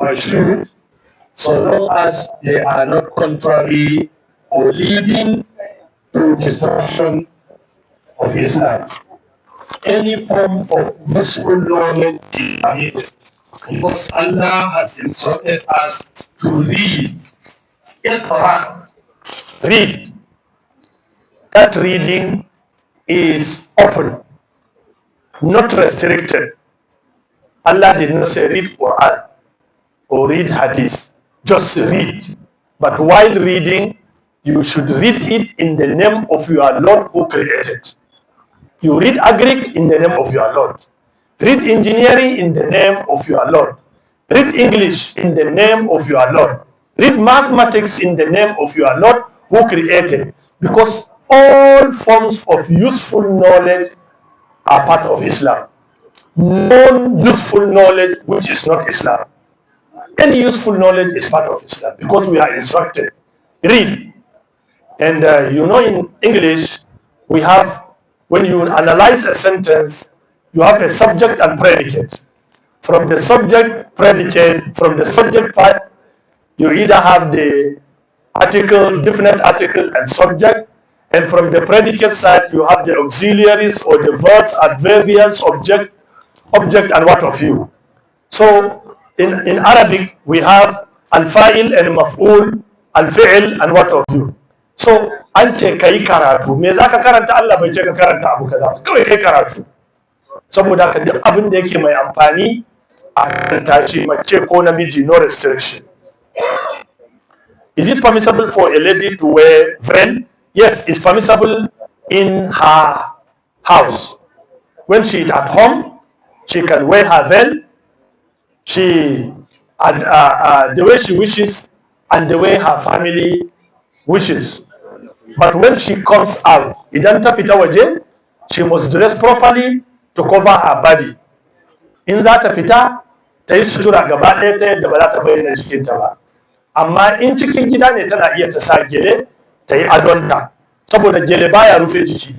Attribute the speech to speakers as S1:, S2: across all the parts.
S1: pursue, so long as they are not contrary or leading to destruction of Islam. Any form of useful knowledge is permitted, because Allah has instructed us to read. Read. That reading is open, not restricted. Allah did not say read Quran or read Hadith. Just read. But while reading, you should read it in the name of your Lord who created. You read Agric in the name of your Lord. Read engineering in the name of your Lord. Read English in the name of your Lord. Read mathematics in the name of your Lord who created. Because all forms of useful knowledge are part of Islam. Non-useful knowledge which is not Islam. Any useful knowledge is part of Islam because we are instructed. Read. And in English, we have, when you analyze a sentence, you have a subject and predicate. From the subject part, you either have the article, definite article and subject, and from the predicate side, you have the auxiliaries or the verbs, adverbials, object, and what of you. So in Arabic, we have al-fa'il and maf'ul, al-fi'il and what of you. So an ce kai karatu, me zaka karanta? Allah bai ce ka karanta abu kaza, kawai kai karatu. Saboda ka duk abin da yake mai amfani a karanta shi, mace ko namiji, no restriction. Is it permissible for a lady to wear veil? Yes, it's permissible in her house. When she is at home, she can wear her veil. The way she wishes and the way her family wishes. But when she comes out, idan ta fita waje, she must dress properly to cover her body. In za ta fita, ta yi sutura gaba ɗaya ta yadda ba za ta bayyana jikinta ba. Amma in cikin gida ne tana iya ta sa gele, ta yi adonta. Saboda gele baya rufe jiki.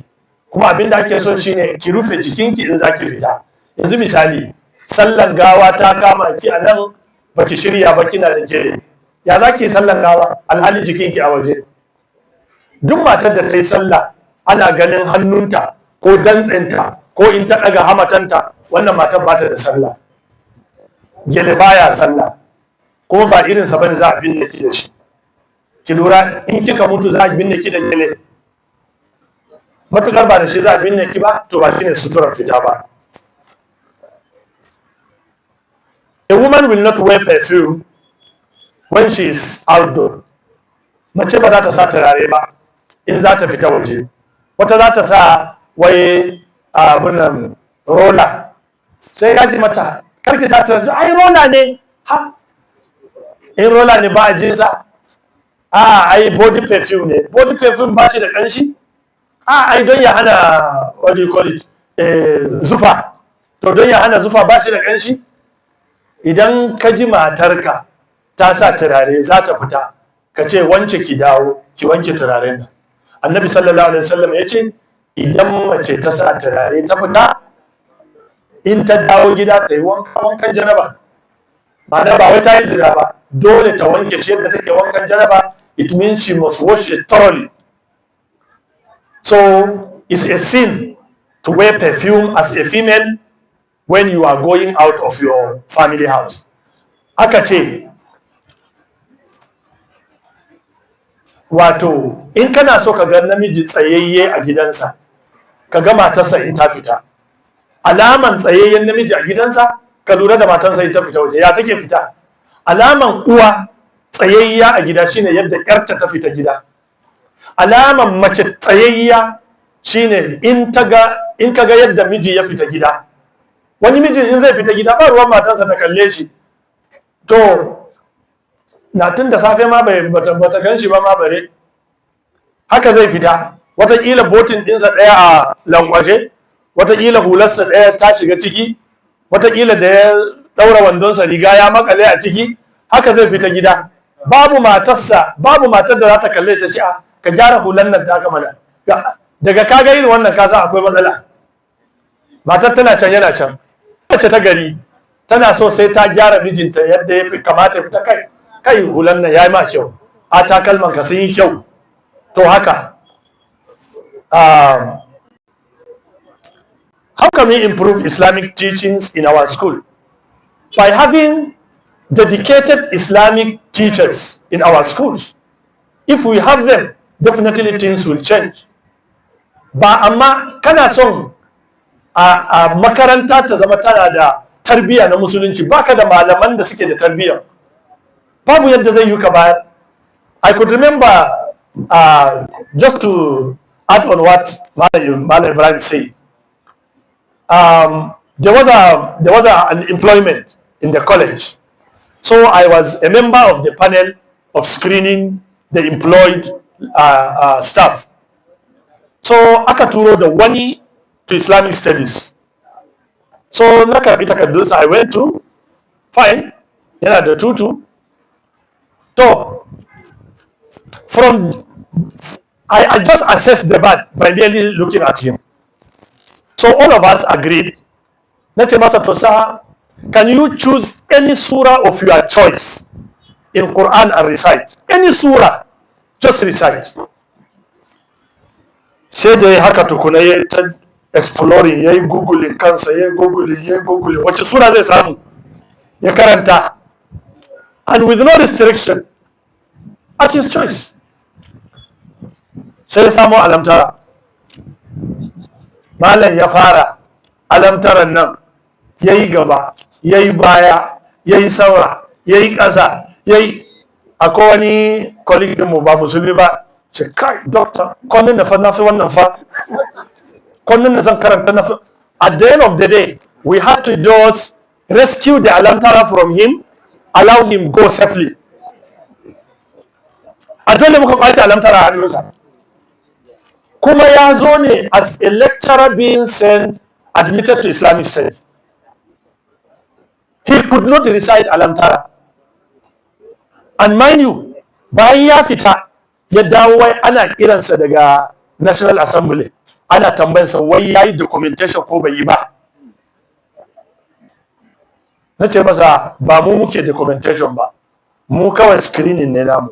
S1: Kuma abin da ake so shine ki rufe jikinki in za ki fita. Yanzu misali, sallan gawa ta kama ki a nan baki shirya ba, kina da gele. Ya za ki sallan gawa alhali jikinki a waje? Duk matar da ta yi sallah ana ganin hannunta ko dantsinta ko in ta ɗaga hamatanta, wannan matar ba ta da sallah. Gele baya sallah, kuma ba irinsa bane za a binne ki da shi. Ki lura, in kika mutu za a binne ki da gele. Matukar ba da shi za a binne ki ba, to ba shine suturar fita ba. A woman will not wear perfume when she is outdoor. Mace ba za ta sa turare ba in za ta fita waje. Wata za ta sa wai abunan rola. Sai ya ji mata, karki sa turare, ai rola ne. Ha? In rola ne ba a jinsa? Ai body perfume ne. Body perfume ba shi da ƙanshi? Ai don ya hana, what do you call it, zufa. To don ya hana zufa ba shi da ƙanshi? Idan ka ji matarka ta sa turare za ta fita, ka ce wance ki dawo ki wanke turaren nan. Annabi sallallahu alaihi wasallam ya ce idan mace ta sa turare ta fita, in ta dawo gida ta yi wankan janaba. Ma'ana ba wai ta yi zina ba, dole ta wanke shi yadda take wankan janaba. It means she must wash it thoroughly. So it's a sin to wear perfume as a female when you are going out of your family house. Aka ce, wato, in kana so ka ga namiji tsayayye a gidansa, ka ga matarsa in ta fita. Alaman tsayayyen namiji a gidansa, ka lura da matarsa in ta fita waje. Ya take fita? Alaman uwa tsayayya a gida shine yadda ƴarta ta fita gida. Alaman mace tsayayya shine in ka ga yadda miji ya fita gida. Wani miji in zai fita gida ba ruwan matarsa ta kalle shi, to na tun da safe ma bata gan shi ba ma bare, haka zai fita. Wataƙila botin ɗinsa ɗaya a lankwashe, wataƙila hularsa ɗaya ta shiga ciki, wataƙila da ya ɗaura wandonsa riga ya makale a ciki, haka zai fita gida. Babu matar da za ta kalle ta ce, ka gyara hular nan ta kama da. Daga ka ga irin wannan ka san akwai matsala. Matar tana can yana can. Mace ta gari tana so sai ta gyara mijinta yadda ya fi kamata fita kai hulan nan yayi ma kyau, a takalman ka sun yi kyau. To haka how can we improve Islamic teachings in our school? By having dedicated Islamic teachers in our schools. If we have them, definitely things will change. Ba amma kana son a makaranta ta zama tana da tarbiyya na musulunci, baka da malaman da suke da tarbiyya, babu yadda zai yi ka bayar. I could remember, just to add on what Malam Ibrahim said, there was an employment in the college. So I was a member of the panel of screening the employed staff. So aka turo da wani to Islamic studies. So na karbi takardunsa, I went to, fine, yana da tutu. So I just assessed the bad by merely looking at him. So all of us agreed. Nace masa to sa, can you choose any surah of your choice in Quran and recite? Any surah, just recite. Sai da ya haka tukuna ya ta exploring, ya yi googling kansa, ya yi googling wace sura zai samu ya karanta, and with no restriction, at his choice. Sai ya samu alamtara. Malam ya fara alamtaran nan, ya yi gaba, ya yi baya, ya yi saura, ya yi ƙasa, ya yi. Akwai wani colleague ɗinmu ba musulmi ba, ce kai doctor, kwanan na fa na fi wannan fa, kwanan na zan karanta na fi. At the end of the day, we had to just rescue the alamtara from him, allow him go safely. A dole muka kwace alamtara a hannunsa. Kuma ya zo ne as a lecturer being sent, admitted to Islamic studies. He could not recite alamtara. And mind you, bayan ya fita, ya dawo wai ana kiransa daga National Assembly, ana tambayarsa wai yayi documentation ko bai yi ba. Na ce masa ba mu muke documentation ba, mu kawai screening ne namu.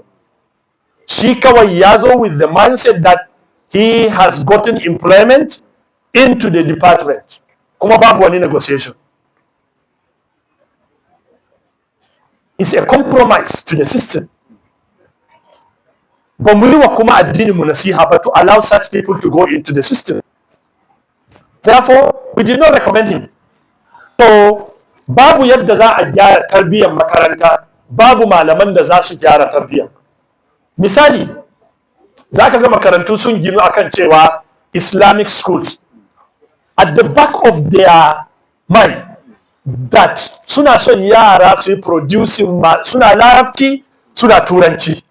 S1: Shi kawai ya zo with the mindset that he has gotten employment into the department, kuma babu wani negotiation. It's a compromise to the system. But we were kuma addini mu nasiha, but to allow such people to go into the system. Therefore, we did not recommend him. So, babu yadda za a gyara tarbiyyar makaranta, babu malaman da za su gyara tarbiyyar. Misali, za ka ga makarantu sun ginu akan cewa Islamic schools, at the back of their mind, that suna son yara su yi producing, suna larabci, suna turanci.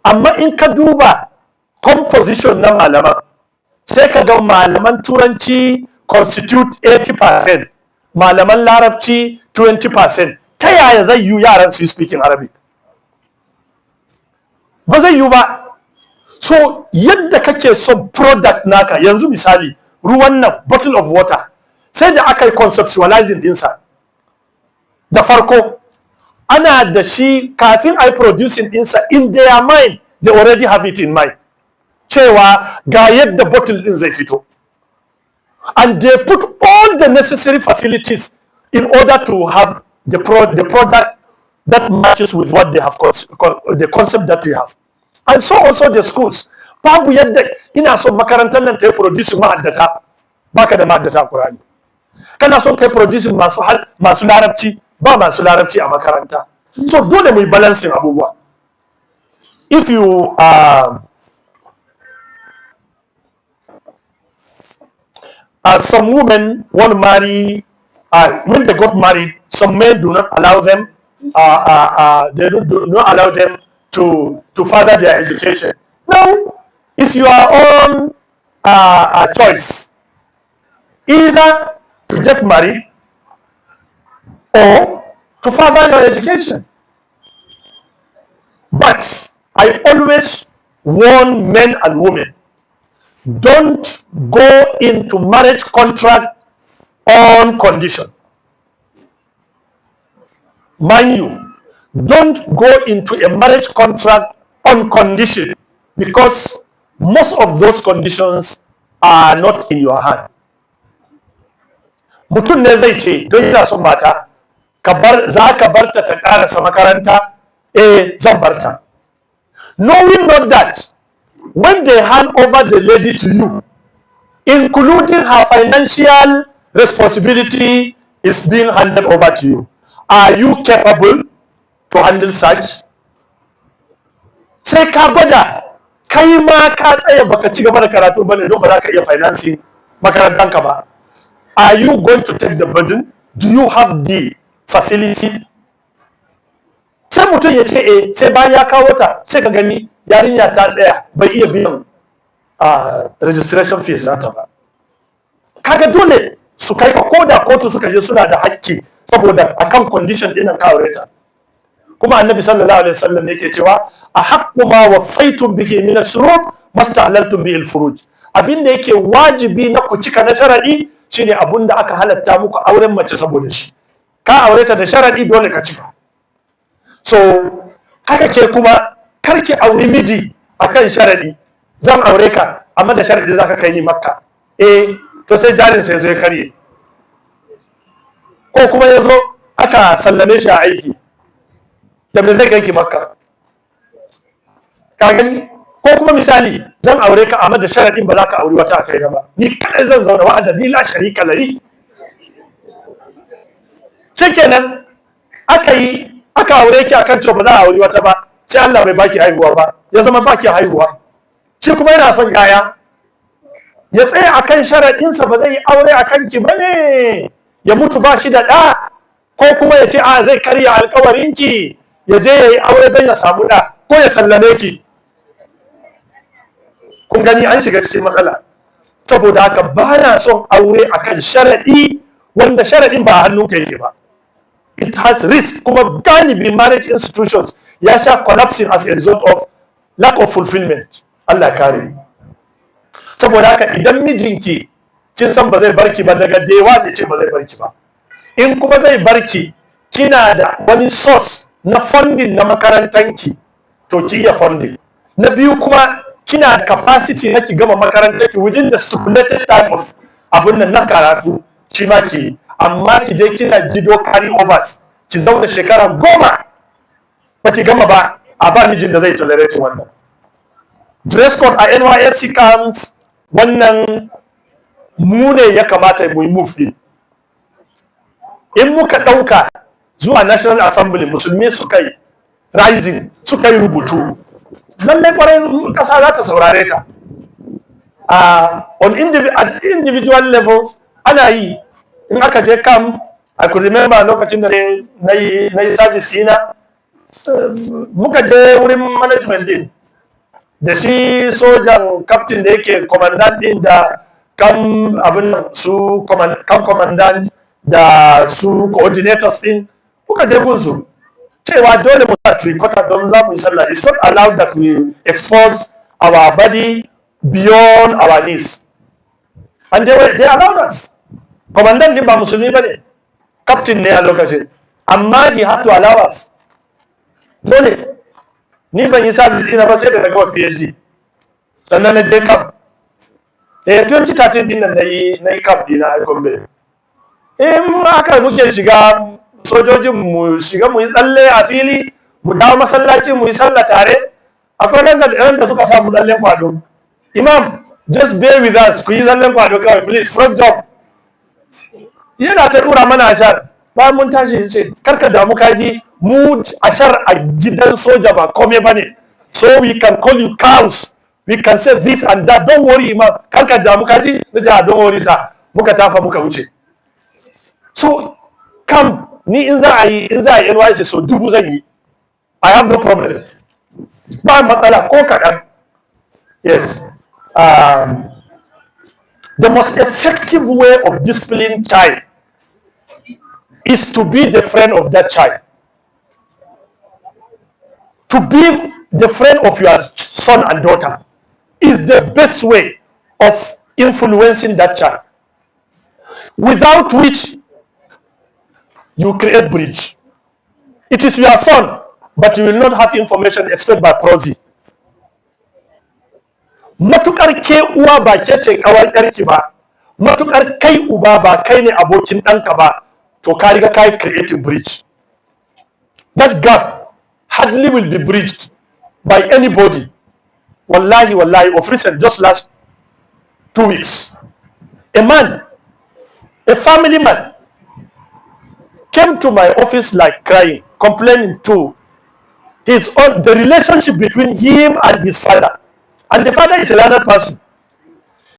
S1: Amma in ka duba composition na malaman, sai ka ga malaman turanci constitute 80%, malaman larabci 20%. Ta yaya zai yi yaran su yi speaking Arabic? Ba zai yi ba. So yadda kake son product naka, yanzu misali ruwan nan, bottle of water, sai da aka yi conceptualizing dinsa. Da farko ana da shi kafin ai producing dinsa, in their mind they already have it in mind cewa ga yadda bottle din zai fito, and they put all the necessary facilities in order to have the product that matches with what they have, the concept that they have. And so also the schools, babu yadda ina son makarantar nan ta yi produce ma'addata, baka da ma'addata Qur'ani. Kana son kai producing masu larabci, ba masu larabci a makaranta. So dole mu yi balancing abubuwa. If you some women want to marry, when they got married, some men do not allow them, they do not allow them to further their education. No, it's your own choice, either to get married or to further your education. But I always warn men and women, don't go into marriage contract on condition. Mind you, don't go into a marriage contract on condition, because most of those conditions are not in your hand. Mutum ne zai ce don yana son mata, za ka barta ta karasa makaranta, zan barta. Knowing not that when they hand over the lady to you, including her financial responsibility is being handed over to you, are you capable to handle such? Sai ka gwada kai ma ka tsaya baka ci gaba da karatu bane don ba za ka iya financing makarantanka ba. Are you going to take the burden? Do you have the facility? Sai mutum ya ce sai bayan ya kawo ta sai ka gani yarinya ta tsaya bai iya biyan registration fees nata ba. Kaga dole su kai ka koda kotu suka je suna da hakki saboda akan condition din ka aure ta. Kuma annabi sallallahu alaihi wasallam yake cewa a haqqu ma wafaitum bihi min ashurut mastahlaltum bihi alfuruj. Abinda yake wajibi na ku cika na sharadi shine abunda aka halatta muku auren mace saboda shi. Ka aure ta da sharadi dole ka cika. So haka ke kuma karki aure miji akan sharadi, zan aure ka amma da sharadi zaka kai ni Makka. To sai jarin sai zo ya karye, ko kuma ya zo aka sallame shi a aiki, da me zai kai ki Makka? Ka gani? Ko kuma misali zan aure ka amma da sharadin ba za ka aure wata kai ba, ni kadai zan zauna wa'ada ni la sharika lari. Shikenan aka aure ki akan cewa ba za a aure wata ba, sai Allah bai baki haihuwa ba, ya zama baki haihuwa. Shi kuma yana son yaya, ya tsaya akan sharaɗinsa ba zai yi aure a kanki ba ne, ya mutu ba shi da ɗa, ko kuma ya ce zai karya alkawarinki ya je ya yi aure don ya samu ɗa, ko ya sallame ki. Kun gani an shiga cikin matsala. Saboda haka ba na son aure akan sharaɗi wanda sharaɗin ba a hannunka yake ba. It has risk, kuma galibi marriage institutions ya sha collapsing as a result of lack of fulfillment. Allah kare. Saboda haka idan mijinki kin san ba zai barki ba, daga dewa ne ce ba zai barki ba. In kuma zai barki kina da wani source na funding na makarantanki, to ki iya funding. Na biyu kuma kina da capacity na ki gama makarantanki within the stipulated time of abun nan na karatu, shi ma ki. Amma ki je kina gido carry overs, ki zauna shekara 10 ba ki gama ba, a ba mijin da zai tolerate wannan. Dress code a NYSC camps, wannan mu ne ya kamata mu yi move din. In muka ɗauka zuwa National Assembly musulmi suka yi rising, suka yi rubutu, lallai kwarai kasa za ta saurare ta. On individual levels ana yi. In aka je kam, I could remember lokacin da na yi service ina, muka je wurin management din, da shi sojan captain da yake commandant din da kam abin su kam commandant da su coordinators din, muka je gunsu cewa dole mu sa tricota don za mu yi sallah. It's not allowed that we expose our body beyond our knees, and they allowed us. Commandant din ba musulmi ba ne, captain ne a lokacin, amma he had to allow us. Dole ni ban yi service ina ba sai da daga PhD, sannan na je camp. 2013 din nan na yi camp dina a Gombe. Mu aka muke shiga, sojojin mu shiga mu yi tsalle a fili, mu dawo masallaci mu yi sallah tare. Akwai nan da suka samu tsallen kwado. Imam, just bear with us, ku yi tsallen kwado kawai please, front job. Yana ta dura mana ashar, bayan mun tashi ce karka damu kaji, mu ashar a gidan soja ba kome ba ne, so we can call you cows, we can say this and that, don't worry Imam, karka damu kaji. Na don't worry sa, muka tafa muka wuce. So kam ni in za a yi NYC so dubu zan yi, I have no problem, ba matsala ko kaɗan. Yes. The most effective way of disciplining child is to be the friend of that child. To be the friend of your son and daughter is the best way of influencing that child, without which you create bridge. It is your son, but you will not have information except by proxy. Matukar ke uwa ba ke ce kawar yarki ba, matukar kai uba ba kai ne abokin ɗanka ba, to ka riga kai creating bridge. That gap hardly will be bridged by anybody. Wallahi, wallahi, of recent, just last 2 weeks, a man, a family man, came to my office like crying, complaining to the relationship between him and his father. And the father is a learned person.